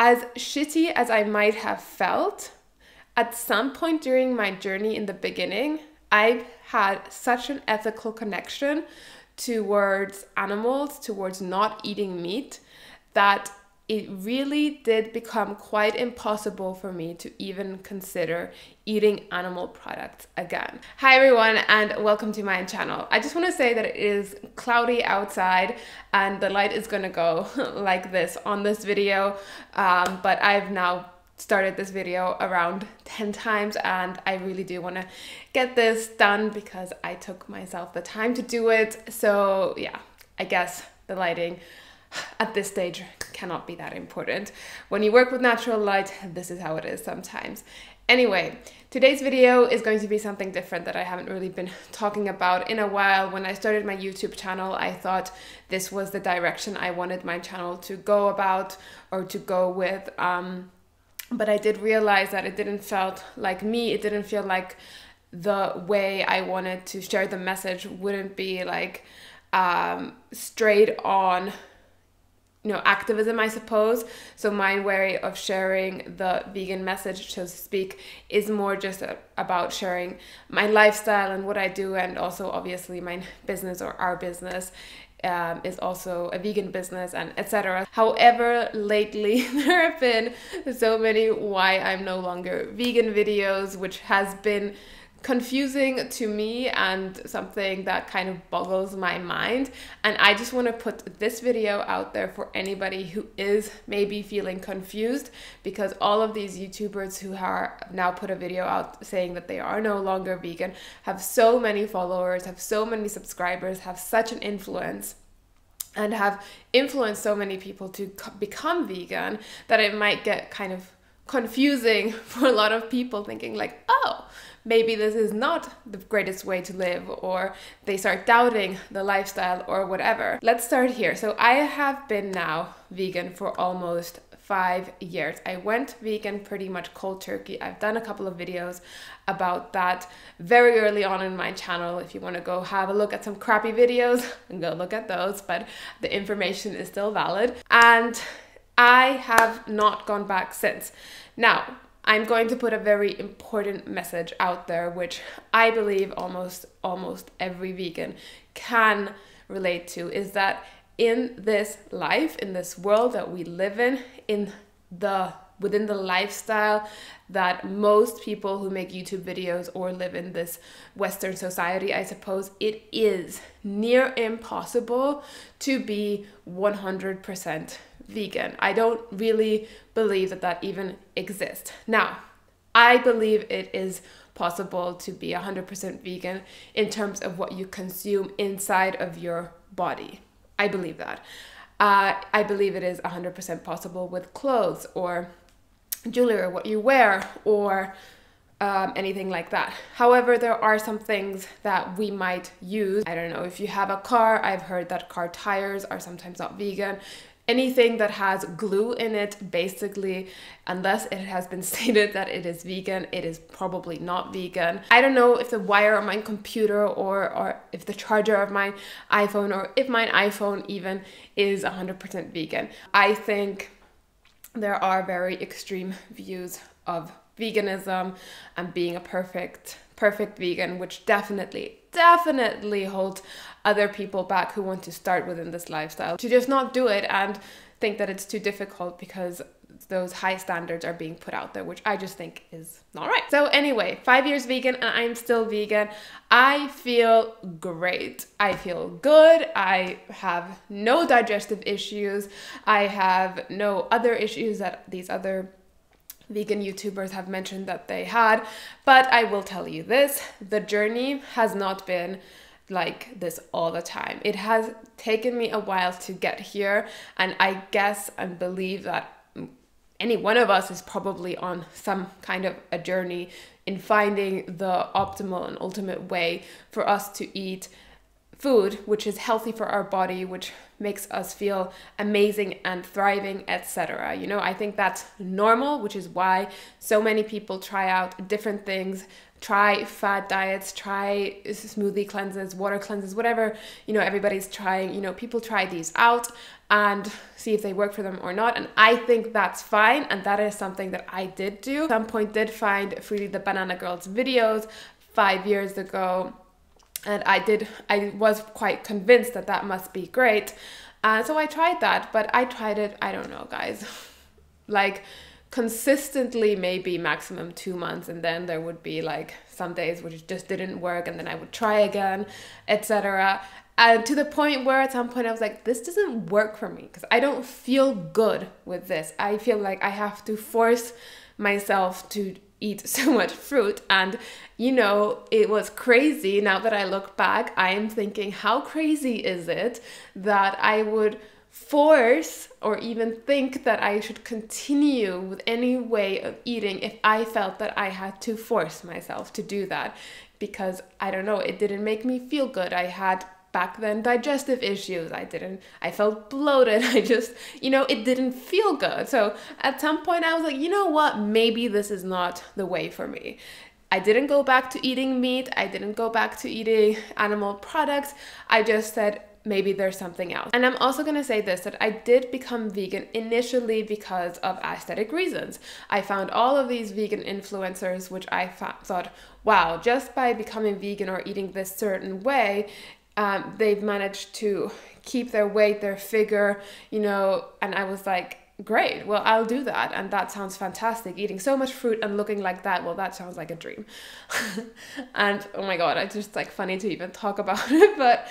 As shitty as I might have felt, at some point during my journey in the beginning, I had such an ethical connection towards animals, towards not eating meat, that it really did become quite impossible for me to even consider eating animal products again. Hi everyone, and welcome to my channel. I just want to say that it is cloudy outside and the light is gonna go like this on this video, but I've now started this video around 10 times and I really do want to get this done because I took myself the time to do it. So yeah, I guess the lighting at this stage cannot be that important. When you work with natural light, this is how it is sometimes. Anyway, today's video is going to be something different that I haven't really been talking about in a while. When I started my YouTube channel, I thought this was the direction I wanted my channel to go about or to go with. But I did realize that it didn't felt like me. It didn't feel like the way I wanted to share the message wouldn't be like straight on, activism, I suppose. So my way of sharing the vegan message, so to speak, is more just about sharing my lifestyle and what I do, and also obviously my business or our business is also a vegan business and etc. However, lately there have been so many why I'm no longer vegan videos, which has been confusing to me and something that kind of boggles my mind. And I just want to put this video out there for anybody who is maybe feeling confused, because all of these YouTubers who are now put a video out saying that they are no longer vegan have so many followers, have so many subscribers, have such an influence, and have influenced so many people to become vegan, that it might get kind of confusing for a lot of people, thinking like, oh, maybe this is not the greatest way to live, or they start doubting the lifestyle or whatever. Let's start here. So I have been now vegan for almost 5 years. I went vegan pretty much cold turkey. I've done a couple of videos about that very early on in my channel. If you want to go have a look at some crappy videos, go look at those, but the information is still valid. And I have not gone back since. Now, I'm going to put a very important message out there, which I believe almost every vegan can relate to, is that in this life, in this world that we live in within the lifestyle that most people who make YouTube videos or live in this Western society, I suppose, it is near impossible to be 100% vegan. I don't really believe that even exists. Now, I believe it is possible to be 100% vegan in terms of what you consume inside of your body. I believe that. I believe it is 100% possible with clothes or jewelry, or what you wear, or anything like that. However, there are some things that we might use. I don't know, if you have a car, I've heard that car tires are sometimes not vegan. Anything that has glue in it, basically, unless it has been stated that it is vegan, it is probably not vegan. I don't know if the wire on my computer or if the charger of my iPhone, or if my iPhone even is 100% vegan. I think there are very extreme views of veganism and being a perfect vegan, which definitely holds other people back who want to start within this lifestyle to just not do it and think that it's too difficult because those high standards are being put out there, which I just think is not right. So anyway, 5 years vegan and I'm still vegan. I feel great. I feel good. I have no digestive issues. I have no other issues that these other vegan YouTubers have mentioned that they had. But I will tell you this, the journey has not been like this all the time. It has taken me a while to get here, and I guess and believe that any one of us is probably on some kind of a journey in finding the optimal and ultimate way for us to eat food which is healthy for our body, which makes us feel amazing and thriving, etc. You know, I think that's normal, which is why so many people try out different things, try fad diets, try smoothie cleanses, water cleanses, whatever, you know, everybody's trying, you know, people try these out and see if they work for them or not. And I think that's fine. And that is something that I did do. At some point did find Freely the Banana Girl's videos 5 years ago. And I was quite convinced that that must be great. So I tried that, but I tried it, I don't know, guys, like consistently, maybe maximum 2 months. And then there would be like some days which just didn't work. And then I would try again, etc. And to the point where at some point I was like, this doesn't work for me because I don't feel good with this. I feel like I have to force myself to eat so much fruit. And you know, it was crazy. Now that I look back, I am thinking, how crazy is it that I would force or even think that I should continue with any way of eating if I felt that I had to force myself to do that? Because I don't know, it didn't make me feel good. I had back then digestive issues. I felt bloated. You know, it didn't feel good. So at some point I was like, you know what, maybe this is not the way for me. I didn't go back to eating meat. I didn't go back to eating animal products. I just said, maybe there's something else. And I'm also going to say this, that I did become vegan initially because of aesthetic reasons. I found all of these vegan influencers, which I thought, wow, just by becoming vegan or eating this certain way, they've managed to keep their weight, their figure, you know, and I was like, great, well, I'll do that. And that sounds fantastic. Eating so much fruit and looking like that, well, that sounds like a dream. And oh my God, it's just like funny to even talk about it, but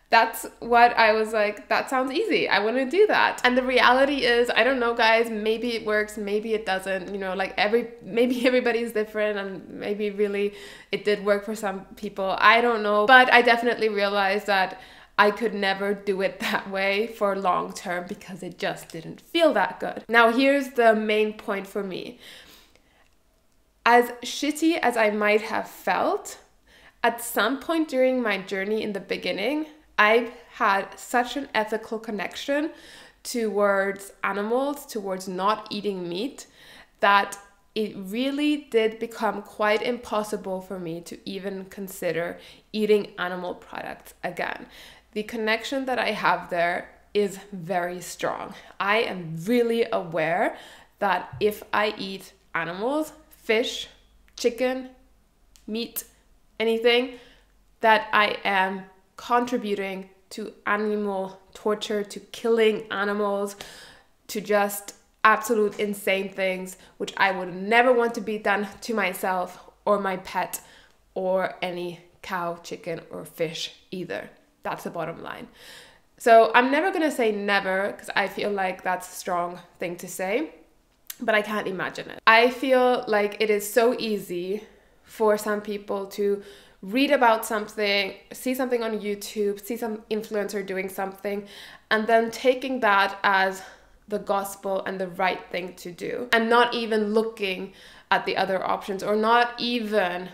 that's what I was like, that sounds easy. I want to do that. And the reality is, I don't know, guys, maybe it works, maybe it doesn't, you know, like maybe everybody's different and maybe really it did work for some people. I don't know. But I definitely realized that I could never do it that way for long term because it just didn't feel that good. Now, here's the main point for me. As shitty as I might have felt, at some point during my journey in the beginning, I had such an ethical connection towards animals, towards not eating meat, that it really did become quite impossible for me to even consider eating animal products again. The connection that I have there is very strong. I am really aware that if I eat animals, fish, chicken, meat, anything, that I am contributing to animal torture, to killing animals, to just absolute insane things, which I would never want to be done to myself or my pet or any cow, chicken, or fish either. That's the bottom line. So I'm never going to say never because I feel like that's a strong thing to say, but I can't imagine it. I feel like it is so easy for some people to read about something, see something on YouTube, see some influencer doing something, and then taking that as the gospel and the right thing to do, and not even looking at the other options, or not even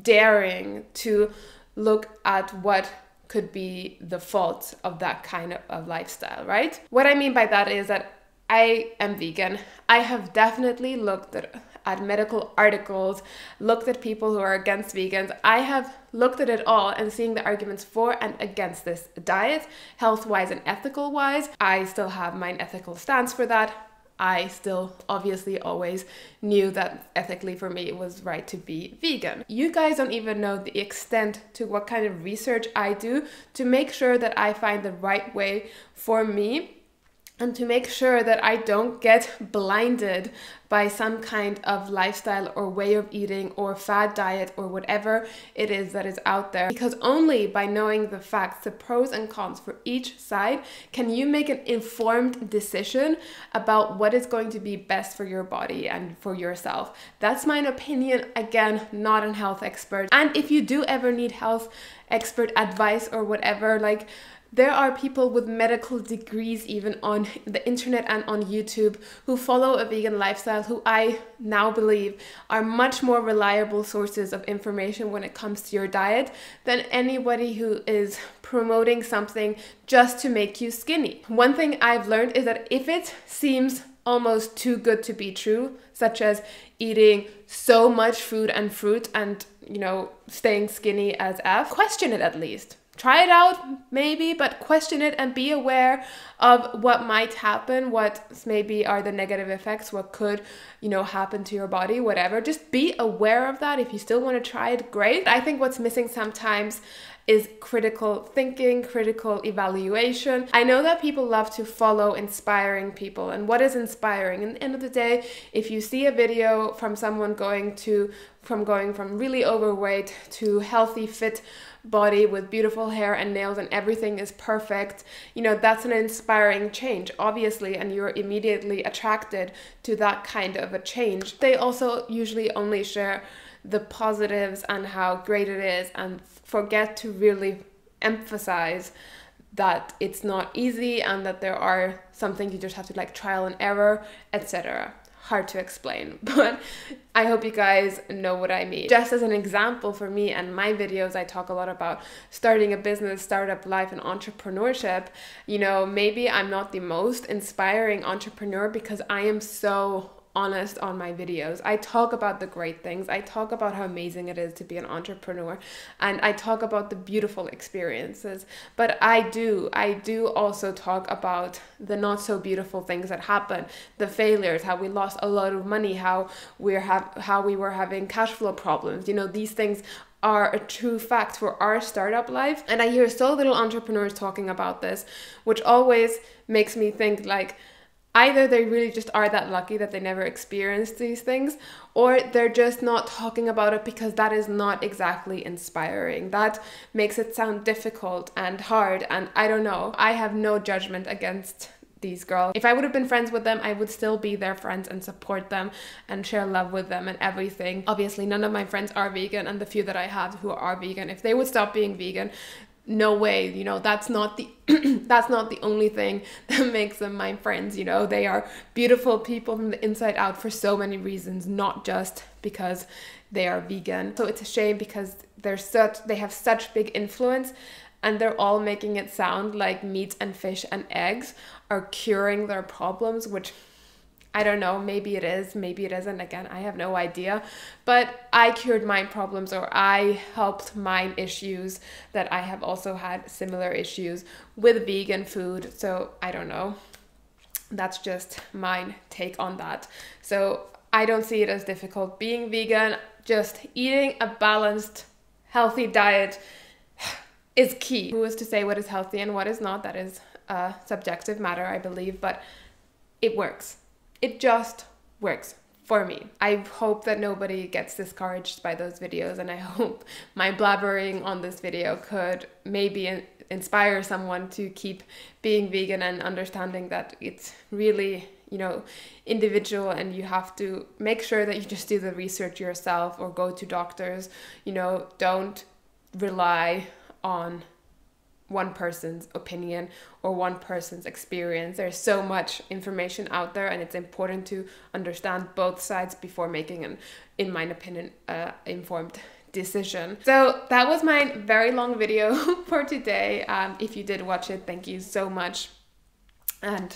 daring to look at what could be the faults of that kind of lifestyle, right? What I mean by that is that I am vegan. I have definitely looked at medical articles, looked at people who are against vegans. I have looked at it all and seeing the arguments for and against this diet, health-wise and ethical-wise. I still have my ethical stance for that. I still obviously always knew that ethically for me it was right to be vegan. You guys don't even know the extent to what kind of research I do to make sure that I find the right way for me, and to make sure that I don't get blinded by some kind of lifestyle or way of eating or fad diet or whatever it is that is out there. Because only by knowing the facts, the pros and cons for each side, can you make an informed decision about what is going to be best for your body and for yourself. That's my opinion. Again, not a health expert. And if you do ever need health expert advice or whatever, like, There are people with medical degrees even on the internet and on YouTube who follow a vegan lifestyle, who I now believe are much more reliable sources of information when it comes to your diet than anybody who is promoting something just to make you skinny. One thing I've learned is that if it seems almost too good to be true, such as eating so much food and fruit and, you know, staying skinny as F, question it at least. Try it out, maybe, but question it and be aware of what might happen, what maybe are the negative effects, what could, you know, happen to your body, whatever. Just be aware of that. If you still want to try it, great. I think what's missing sometimes is critical thinking, critical evaluation. I know that people love to follow inspiring people. And what is inspiring? In the end of the day, if you see a video from someone going from really overweight to healthy, fit body with beautiful hair and nails and everything is perfect, you know, that's an inspiring change, obviously, and you're immediately attracted to that kind of a change. They also usually only share the positives and how great it is and forget to really emphasize that it's not easy and that there are some things you just have to like trial and error, etc. Hard to explain, but I hope you guys know what I mean. Just as an example, for me and my videos, I talk a lot about starting a business, startup life, and entrepreneurship. You know, maybe I'm not the most inspiring entrepreneur because I am so honest on my videos. I talk about the great things. I talk about how amazing it is to be an entrepreneur, and I talk about the beautiful experiences. But I do also talk about the not so beautiful things that happen, the failures, how we lost a lot of money, how we were having cash flow problems. You know, these things are a true fact for our startup life. And I hear so little entrepreneurs talking about this, which always makes me think like, either they really just are that lucky that they never experienced these things, or they're just not talking about it because that is not exactly inspiring. That makes it sound difficult and hard, and I don't know. I have no judgment against these girls. If I would have been friends with them, I would still be their friends and support them and share love with them and everything. Obviously, none of my friends are vegan, and the few that I have who are vegan, if they would stop being vegan, no way, you know, that's not the that's not the only thing that makes them my friends. You know, they are beautiful people from the inside out for so many reasons, not just because they are vegan. So it's a shame because they have such big influence, and they're all making it sound like meat and fish and eggs are curing their problems, which I don't know, maybe it is, maybe it isn't. Again, I have no idea, but I cured my problems, or I helped mine issues that I have also had similar issues with vegan food. So I don't know. That's just my take on that. So I don't see it as difficult being vegan. Just eating a balanced, healthy diet is key. Who is to say what is healthy and what is not? That is a subjective matter, I believe, but it works. It just works for me. I hope that nobody gets discouraged by those videos, and I hope my blabbering on this video could maybe inspire someone to keep being vegan and understanding that it's really, you know, individual, and you have to make sure that you just do the research yourself or go to doctors. You know, don't rely on one person's opinion or one person's experience. There's so much information out there, and it's important to understand both sides before making an, in my opinion, informed decision. So that was my very long video for today. If you did watch it, thank you so much. And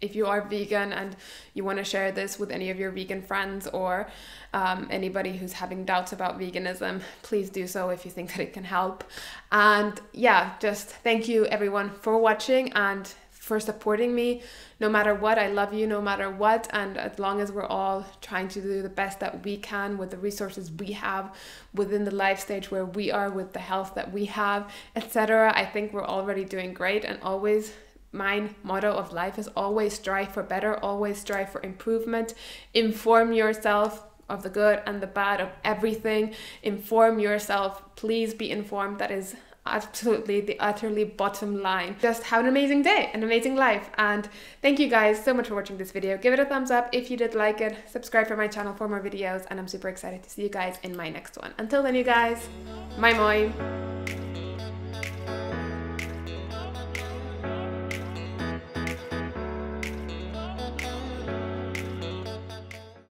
if you are vegan and you want to share this with any of your vegan friends, or anybody who's having doubts about veganism, please do so if you think that it can help. And yeah, just thank you everyone for watching and for supporting me no matter what. I love you no matter what, and as long as we're all trying to do the best that we can with the resources we have within the life stage where we are, with the health that we have, etc., I think we're already doing great. And always, my motto of life is always strive for better, always strive for improvement. Inform yourself of the good and the bad of everything. Inform yourself. Please be informed. That is absolutely the utterly bottom line. Just have an amazing day, an amazing life. And thank you guys so much for watching this video. Give it a thumbs up if you did like it. Subscribe for my channel for more videos, and I'm super excited to see you guys in my next one. Until then, you guys, moi moi.